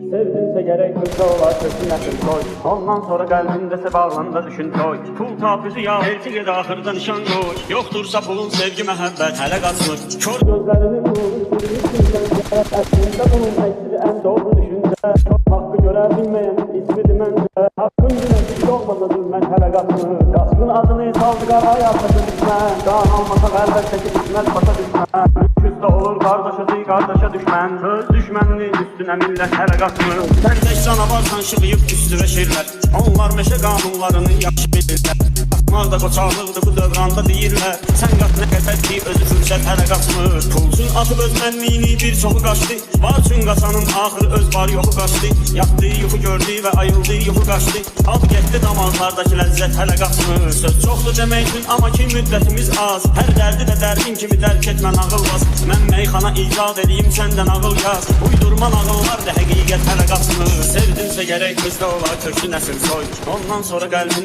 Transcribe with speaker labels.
Speaker 1: Sevdinse gerek kızda olar kötü nəsil soy. Ondan sonra qəlbindəsə bağlanda düşün toy. Pul tapuzu ya elçi ged axırda nişan qoy. Yoxdursa pulun sevgi məhəbbət hələ qaçmır. Kör gözlərinin nuru sürürsün. Əslində bunun əksiri ən doğru düşüncə. Çok haqqı görə bilməyən ismidir məncə. Haqqın günəşi olmasa zülmət hələ qaçmır. Qaçqın adını saldı qaraya başa düşmən. Qan almasaq əlbəttə ki düşməz başa düşmən. Üstə olur qardaşıdır qardaşa düşmən. Söz düşməninin üstünə millət hələ qaçmır. Sən tək canavarsan şığıyıb üstüvə şirlər. Onlar meşə qanunlarını yaxşı bilirlər. Qatmaz da qoçaqlıqdır bu dövranda deyirlər. Sən qat nə qəsət ki özü fürsət hələ qaçmır. Pulsun atıb öz mənliyini bir çoxu qaçdı. Var üçün qaçanın axırı öz var yoxu qaçdı. Yatdı yuxu gördü və ayıldı yuxu qaçdı. Ad getdi damarlardakı ləzzət hələ qaçmır. Söz çoxdur demək üçün amma ki müddətimiz az. Hər dərdi də dərdin kimi dərk etmən ağılmaz. Mən meyxana icad edeyim səndən ağıl yaz. Uydurma nağıllar da həqiqət hələ qaçmır. Sevdinsə gərək qızda olar köklü nəsil soy. Ondan sonra qəlbin